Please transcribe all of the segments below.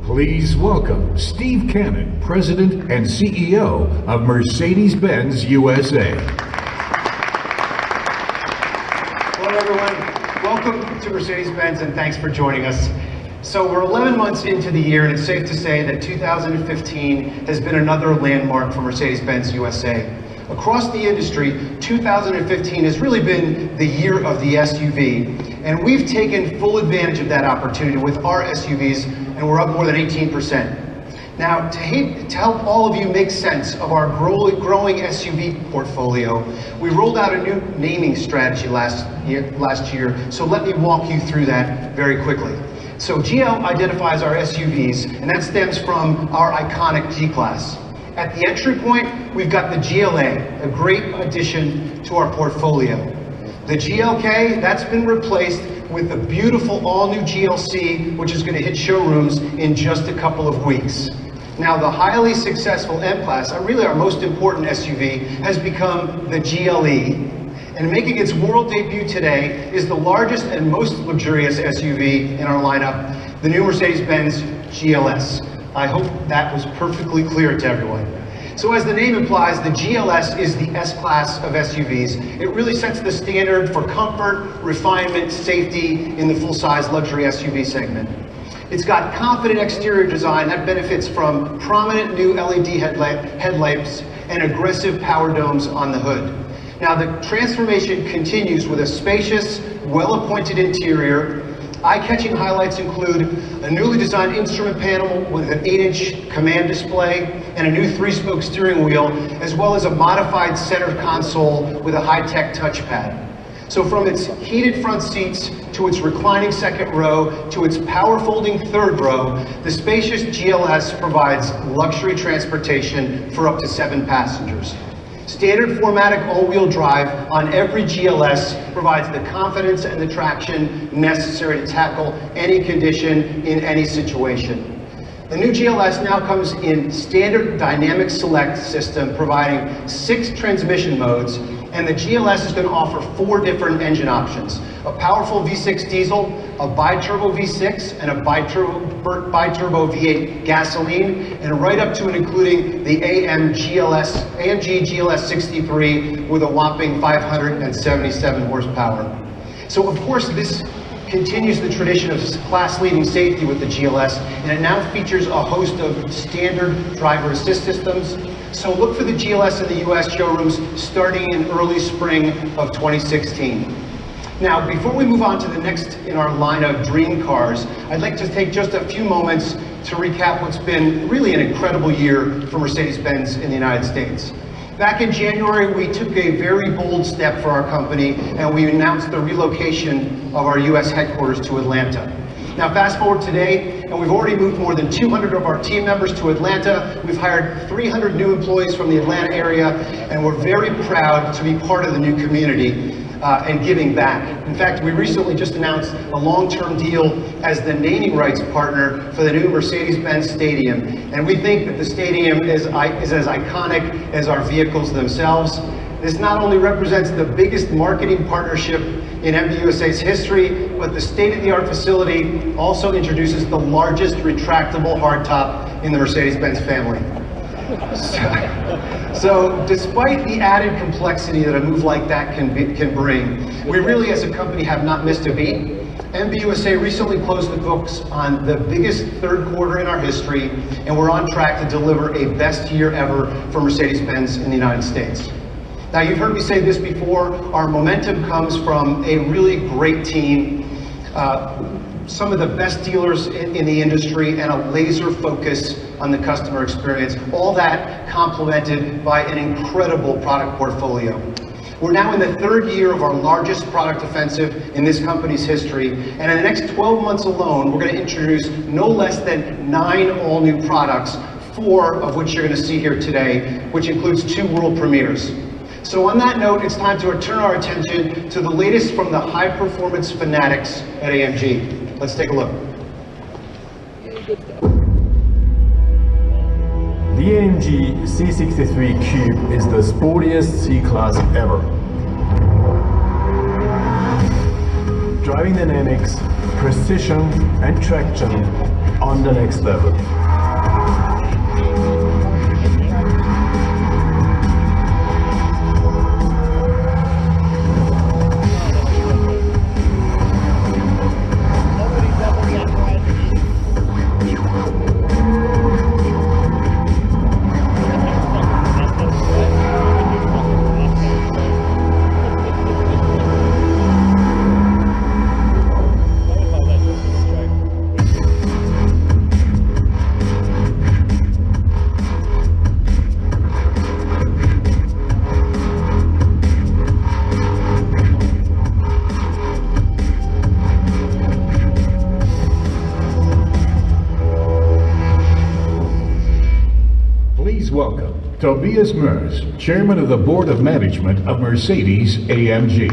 Please welcome Steve Cannon, President and CEO of Mercedes-Benz USA. Hello everyone, welcome to Mercedes-Benz and thanks for joining us. So we're 11 months into the year and it's safe to say that 2015 has been another landmark for Mercedes-Benz USA. Across the industry, 2015 has really been the year of the SUV, and we've taken full advantage of that opportunity with our SUVs, and we're up more than 18%. Now, to help all of you make sense of our growing SUV portfolio, we rolled out a new naming strategy last year, so let me walk you through that very quickly. So GL identifies our SUVs, and that stems from our iconic G-Class. At the entry point, we've got the GLA, a great addition to our portfolio. The GLK, that's been replaced with the beautiful all-new GLC, which is going to hit showrooms in just a couple of weeks. Now, the highly successful M-Class, really our most important SUV, has become the GLE. And making its world debut today is the largest and most luxurious SUV in our lineup, the new Mercedes-Benz GLS. I hope that was perfectly clear to everyone. So as the name implies, the GLS is the S-Class of SUVs. It really sets the standard for comfort, refinement, safety in the full-size luxury SUV segment. It's got confident exterior design that benefits from prominent new LED headlamps and aggressive power domes on the hood. Now the transformation continues with a spacious, well-appointed interior. Eye-catching highlights include a newly designed instrument panel with an 8-inch command display and a new 3-spoke steering wheel, as well as a modified center console with a high-tech touchpad. So from its heated front seats to its reclining second row to its power-folding third row, the spacious GLS provides luxury transportation for up to 7 passengers. Standard 4MATIC all-wheel drive on every GLS provides the confidence and the traction necessary to tackle any condition in any situation. The new GLS now comes in standard dynamic select system, providing 6 transmission modes, and the GLS is going to offer 4 different engine options: a powerful V6 diesel, a bi-turbo V6, and a bi-turbo V8 gasoline, and right up to and including the AMG GLS 63 with a whopping 577 horsepower. So of course this continues the tradition of class-leading safety with the GLS, and it now features a host of standard driver assist systems. So look for the GLS in the US showrooms starting in early spring of 2016. Now, before we move on to the next in our line of dream cars, I'd like to take just a few moments to recap what's been really an incredible year for Mercedes-Benz in the United States. Back in January, we took a very bold step for our company, and we announced the relocation of our US headquarters to Atlanta. Now, fast forward today, and we've already moved more than 200 of our team members to Atlanta. We've hired 300 new employees from the Atlanta area, and we're very proud to be part of the new community and giving back. In fact, we recently just announced a long-term deal as the naming rights partner for the new Mercedes-Benz Stadium, and we think that the stadium is as iconic as our vehicles themselves. This not only represents the biggest marketing partnership in MBUSA's history, but the state-of-the-art facility also introduces the largest retractable hardtop in the Mercedes-Benz family. So despite the added complexity that a move like that can bring, we really as a company have not missed a beat. MBUSA recently closed the books on the biggest third quarter in our history, and we're on track to deliver a best year ever for Mercedes-Benz in the United States. Now, you've heard me say this before, our momentum comes from a really great team. some of the best dealers in the industry and a laser focus on the customer experience. All that complemented by an incredible product portfolio. We're now in the third year of our largest product offensive in this company's history, and in the next 12 months alone, we're going to introduce no less than 9 all-new products, 4 of which you're going to see here today, which includes 2 world premieres. So on that note, it's time to turn our attention to the latest from the high-performance fanatics at AMG. Let's take a look. The AMG C63 Coupe is the sportiest C-Class ever. Driving dynamics, precision and traction on the next level. Please welcome Tobias Merz, Chairman of the Board of Management of Mercedes-AMG.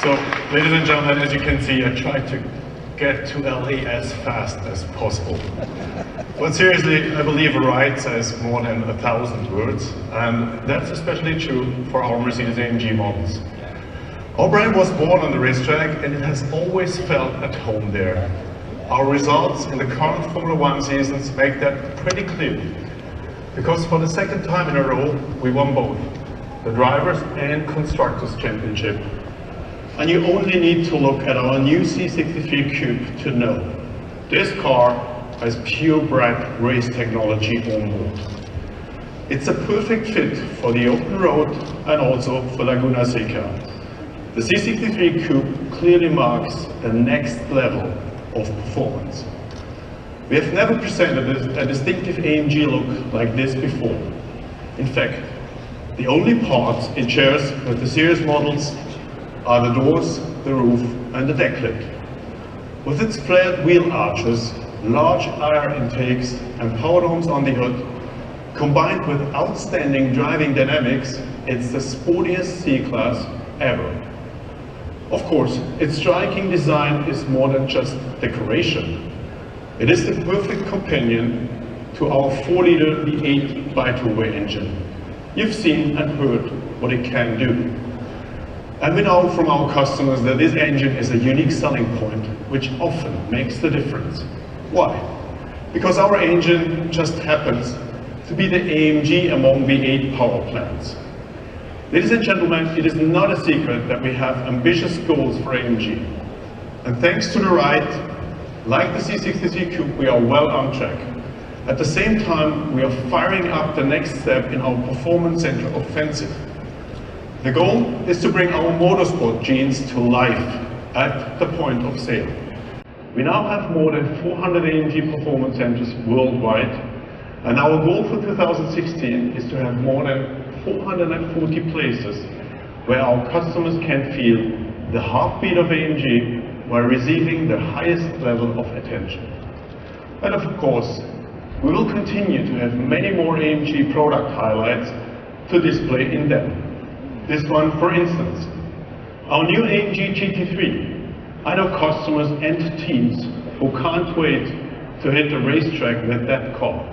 So, ladies and gentlemen, as you can see, I tried to get to LA as fast as possible. But seriously, I believe a ride says more than 1,000 words, and that's especially true for our Mercedes-AMG models. Our brand was born on the racetrack, and it has always felt at home there. Our results in the current Formula One seasons make that pretty clear, because for the second time in a row, we won both the Drivers' and Constructors' Championship. And you only need to look at our new C63 Coupe to know this car has purebred race technology on board. It's a perfect fit for the open road and also for Laguna Seca. The C63 Coupe clearly marks the next level of performance. We have never presented a distinctive AMG look like this before. In fact, the only parts it shares with the series models are the doors, the roof and the deck lid. With its flared wheel arches, large air intakes and power domes on the hood, combined with outstanding driving dynamics, it's the sportiest C-Class ever. Of course, its striking design is more than just decoration. It is the perfect companion to our 4-liter V8 bi-two-way engine. You've seen and heard what it can do. And we know from our customers that this engine is a unique selling point, which often makes the difference. Why? Because our engine just happens to be the AMG among V8 power plants. Ladies and gentlemen, it is not a secret that we have ambitious goals for AMG. And thanks to the ride, like the C63 Coupe, we are well on track. At the same time, we are firing up the next step in our performance center offensive. The goal is to bring our motorsport genes to life at the point of sale. We now have more than 400 AMG performance centers worldwide, and our goal for 2016 is to have more than 440 places where our customers can feel the heartbeat of AMG while receiving the highest level of attention. And of course, we will continue to have many more AMG product highlights to display in them. This one, for instance, our new AMG GT3. I know customers and teams who can't wait to hit the racetrack with that car.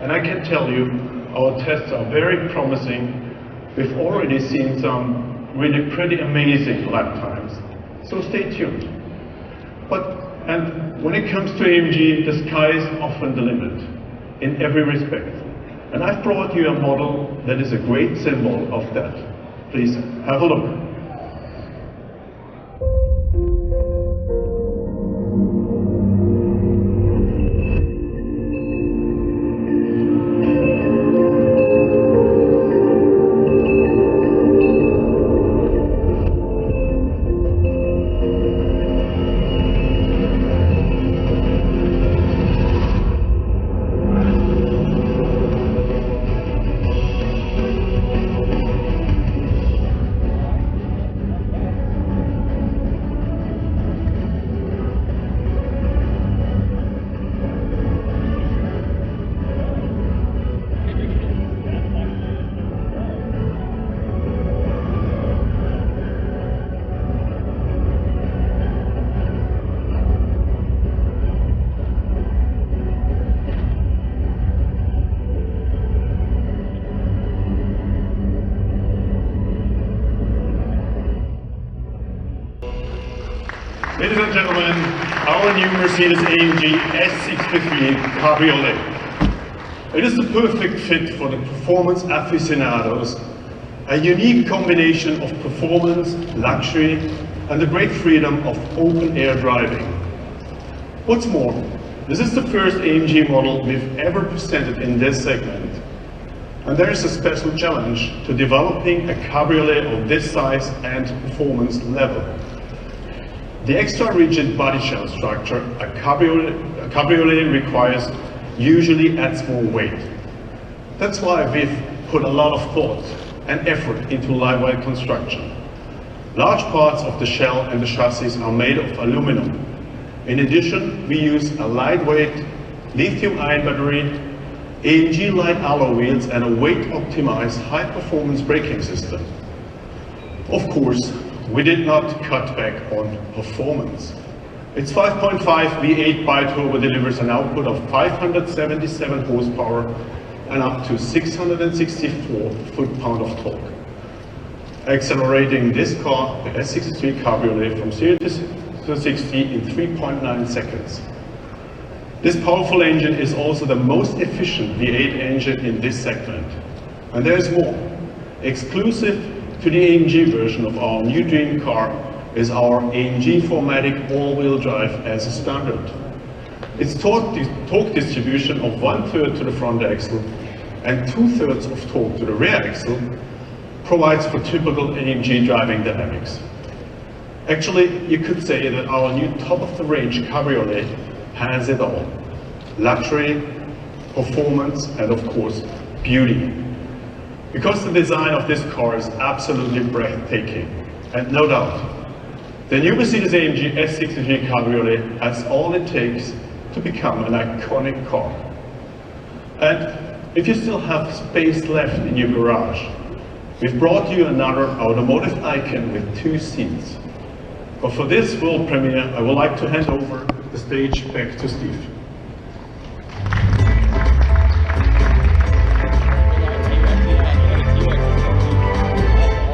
And I can tell you, our tests are very promising. We've already seen some really pretty amazing lap times. So stay tuned. And when it comes to AMG, the sky is often the limit in every respect. And I've brought you a model that is a great symbol of that. Please have a look. new Mercedes-AMG S63 Cabriolet. It is the perfect fit for the performance aficionados, a unique combination of performance, luxury, and the great freedom of open-air driving. What's more, this is the first AMG model we've ever presented in this segment. And there is a special challenge to developing a cabriolet of this size and performance level. The extra rigid body shell structure a cabriolet requires usually adds more weight. That's why we've put a lot of thought and effort into lightweight construction. Large parts of the shell and the chassis are made of aluminum. In addition, we use a lightweight lithium-ion battery, AMG light alloy wheels, and a weight-optimized high-performance braking system. Of course, we did not cut back on performance. Its 5.5 V8 bi-turbo delivers an output of 577 horsepower and up to 664 foot-pound of torque. Accelerating this car, the S63 Cabriolet, from 0 to 60 in 3.9 seconds. This powerful engine is also the most efficient V8 engine in this segment. And there's more. Exclusive to the AMG version of our new dream car is our AMG 4MATIC all-wheel drive as a standard. Its torque distribution of 1/3 to the front axle and 2/3 of torque to the rear axle provides for typical AMG driving dynamics. Actually, you could say that our new top-of-the-range cabriolet has it all. Luxury, performance, and of course, beauty. Because the design of this car is absolutely breathtaking, and no doubt, the new Mercedes-AMG S63 Cabriolet has all it takes to become an iconic car. And if you still have space left in your garage, we've brought you another automotive icon with 2 seats. But for this world premiere, I would like to hand over the stage back to Steve.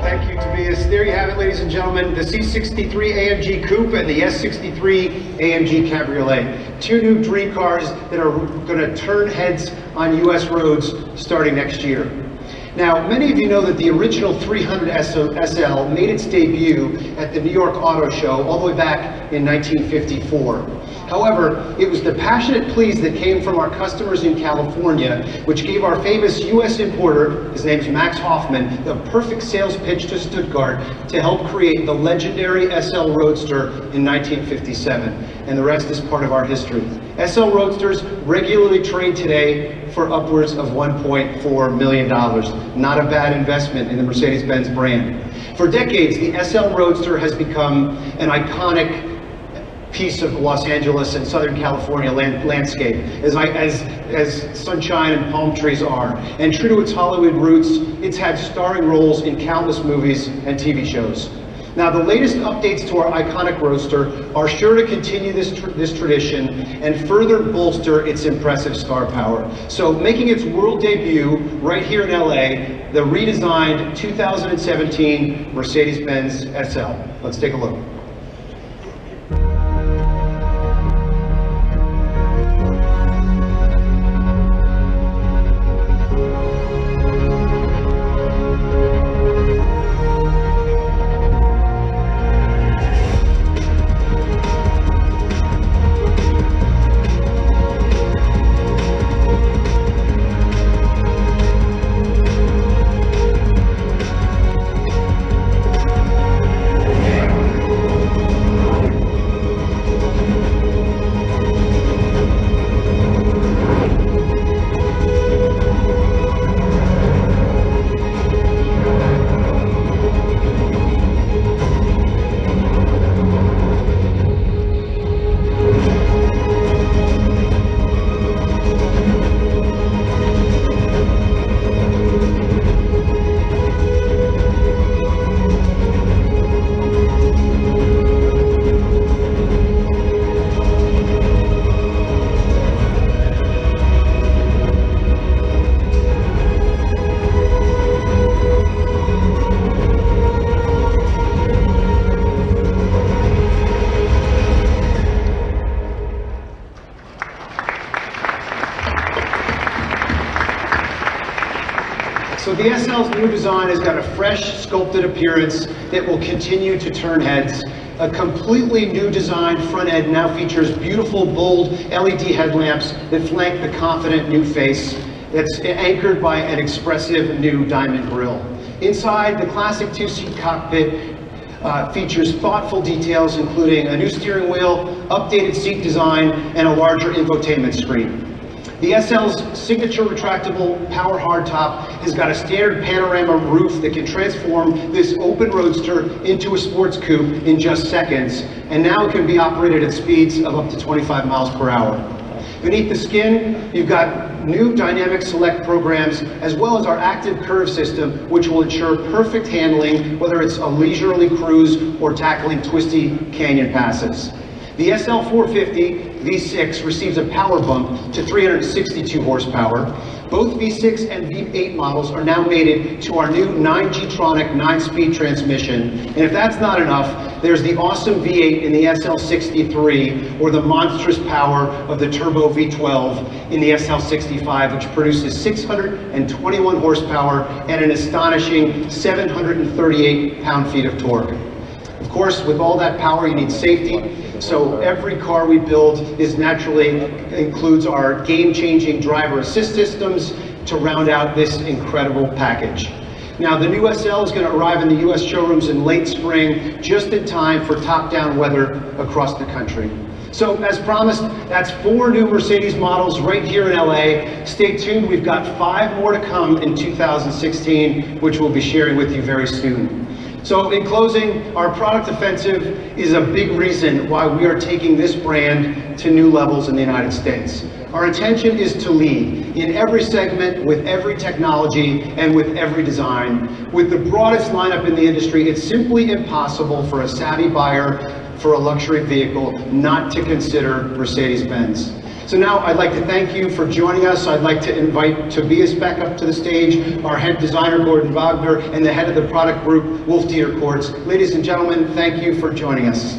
Thank you, Tobias. There you have it, ladies and gentlemen, the C63 AMG Coupe and the S63 AMG Cabriolet. 2 new dream cars that are going to turn heads on US roads starting next year. Now, many of you know that the original 300 SL made its debut at the New York Auto Show all the way back in 1954. However, it was the passionate pleas that came from our customers in California, which gave our famous US importer, his name's Max Hoffman, the perfect sales pitch to Stuttgart to help create the legendary SL Roadster in 1957. And the rest is part of our history. SL Roadsters regularly trade today for upwards of $1.4 million. Not a bad investment in the Mercedes-Benz brand. For decades, the SL Roadster has become an iconic piece of Los Angeles and Southern California landscape, as sunshine and palm trees are. And true to its Hollywood roots, it's had starring roles in countless movies and TV shows. Now, the latest updates to our iconic Roadster are sure to continue this tradition and further bolster its impressive star power. So, making its world debut right here in LA, the redesigned 2017 Mercedes-Benz SL. Let's take a look. So the SL's new design has got a fresh, sculpted appearance that will continue to turn heads. A completely new design front end now features beautiful, bold LED headlamps that flank the confident new face that's anchored by an expressive new diamond grille. Inside, the classic two-seat cockpit features thoughtful details, including a new steering wheel, updated seat design, and a larger infotainment screen. The SL's signature retractable power hardtop has got a standard panorama roof that can transform this open roadster into a sports coupe in just seconds, and now it can be operated at speeds of up to 25 miles per hour. Beneath the skin, you've got new dynamic select programs, as well as our active curve system, which will ensure perfect handling, whether it's a leisurely cruise or tackling twisty canyon passes. The SL450 V6 receives a power bump to 362 horsepower. Both V6 and V8 models are now mated to our new 9G-tronic 9-speed transmission. And if that's not enough, there's the awesome V8 in the SL63, or the monstrous power of the turbo V12 in the SL65, which produces 621 horsepower and an astonishing 738 pound-feet of torque. Of course, with all that power, you need safety. So every car we build includes our game-changing driver assist systems to round out this incredible package. Now, the new SL is going to arrive in the US showrooms in late spring, just in time for top-down weather across the country. So, as promised, that's 4 new Mercedes models right here in LA. Stay tuned, we've got 5 more to come in 2016, which we'll be sharing with you very soon. So in closing, our product offensive is a big reason why we are taking this brand to new levels in the United States. Our intention is to lead in every segment, with every technology, and with every design. With the broadest lineup in the industry, it's simply impossible for a savvy buyer for a luxury vehicle not to consider Mercedes-Benz. So now I'd like to thank you for joining us. I'd like to invite Tobias back up to the stage, our head designer, Gordon Wagner, and the head of the product group, Wolf Dieter Kortz. Ladies and gentlemen, thank you for joining us.